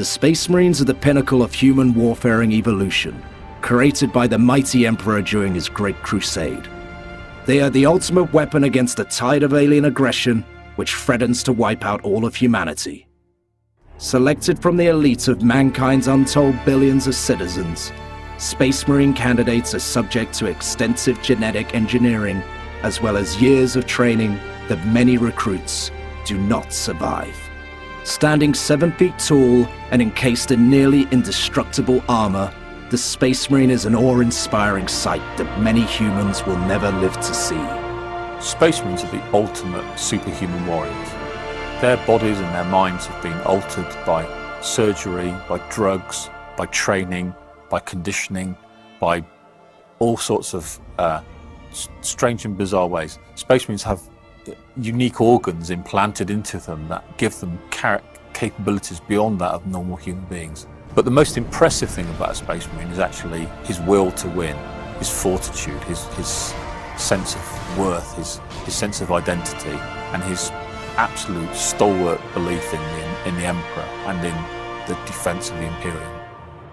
The Space Marines are the pinnacle of human warfaring evolution, created by the mighty Emperor during his Great Crusade. They are the ultimate weapon against the tide of alien aggression, which threatens to wipe out all of humanity. Selected from the elite of mankind's untold billions of citizens, Space Marine candidates are subject to extensive genetic engineering, as well as years of training that many recruits do not survive. Standing 7 feet tall and encased in nearly indestructible armor, the Space Marine is an awe-inspiring sight that many humans will never live to see. Space Marines are the ultimate superhuman warriors. Their bodies and their minds have been altered by surgery, by drugs, by training, by conditioning, by all sorts of strange and bizarre ways. Space Marines have unique organs implanted into them that give them capabilities beyond that of normal human beings. But the most impressive thing about a Space Marine is actually his will to win, his fortitude, his sense of worth, his sense of identity, and his absolute stalwart belief in the Emperor and in the defense of the Imperium.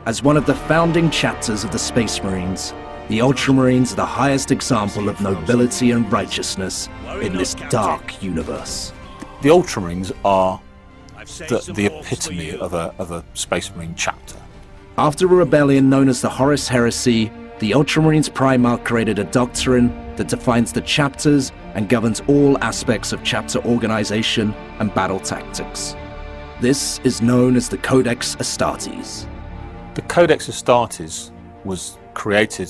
As one of the founding chapters of the Space Marines, the Ultramarines are the highest example of nobility and righteousness in this dark universe. The Ultramarines are the epitome of a Space Marine chapter. After a rebellion known as the Horus Heresy, the Ultramarines Primarch created a doctrine that defines the chapters and governs all aspects of chapter organization and battle tactics. This is known as the Codex Astartes. The Codex Astartes was created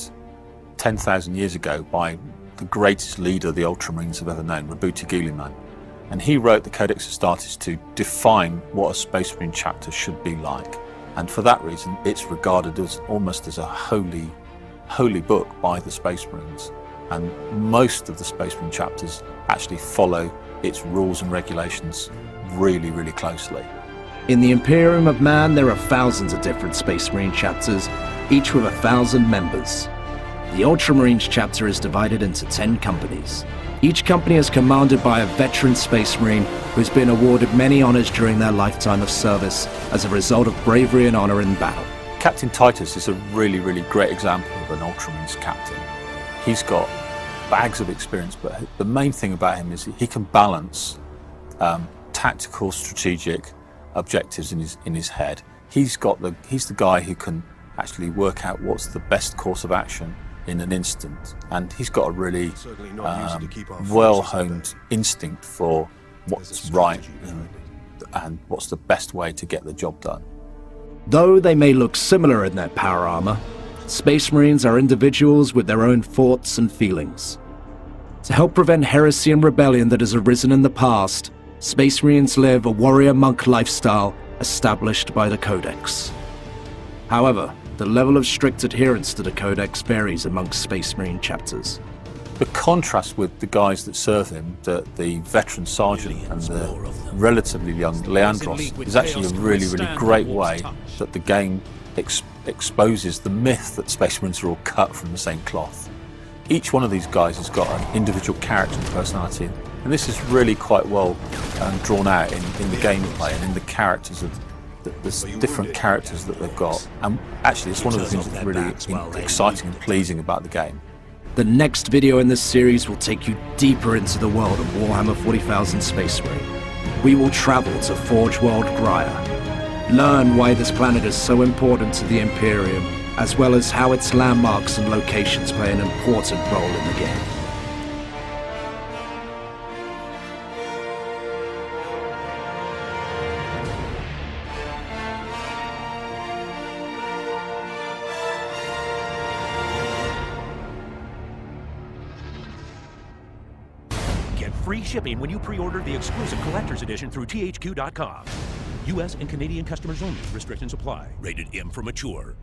10,000 years ago by the greatest leader the Ultramarines have ever known, Rabuti Guilliman. And he wrote the Codex Astartes to define what a Space Marine chapter should be like. And for that reason, it's regarded as almost as a holy book by the Space Marines. And most of the Space Marine chapters actually follow its rules and regulations really, really closely. In the Imperium of Man, there are thousands of different Space Marine chapters, each with 1,000 members. The Ultramarines chapter is divided into 10 companies. Each company is commanded by a veteran Space Marine who's been awarded many honors during their lifetime of service as a result of bravery and honor in battle. Captain Titus is a really, really great example of an Ultramarines captain. He's got bags of experience, but the main thing about him is he can balance tactical, strategic objectives in his head. He's the guy who can actually work out what's the best course of action in an instant, and he's got a really well-honed instinct for what's right and what's the best way to get the job done. Though they may look similar in their power armor, Space Marines are individuals with their own thoughts and feelings. To help prevent heresy and rebellion that has arisen in the past, Space Marines live a warrior-monk lifestyle established by the Codex. However, the level of strict adherence to the Codex varies amongst Space Marine chapters. The contrast with the guys that serve him, the veteran sergeant and the relatively young Leandros, is actually a really, really great way that the game exposes the myth that Space Marines are all cut from the same cloth. Each one of these guys has got an individual character and personality, and this is really quite well drawn out in the gameplay and in the characters of the different characters that they've got. And actually, it's one of the things that's really exciting and pleasing about the game. The next video in this series will take you deeper into the world of Warhammer 40,000 Space Marine. We will travel to Forge World Graia, learn why this planet is so important to the Imperium, as well as how its landmarks and locations play an important role in the game. Get free shipping when you pre-order the exclusive collector's edition through THQ.com. U.S. and Canadian customers only. Restrictions apply. Rated M for mature.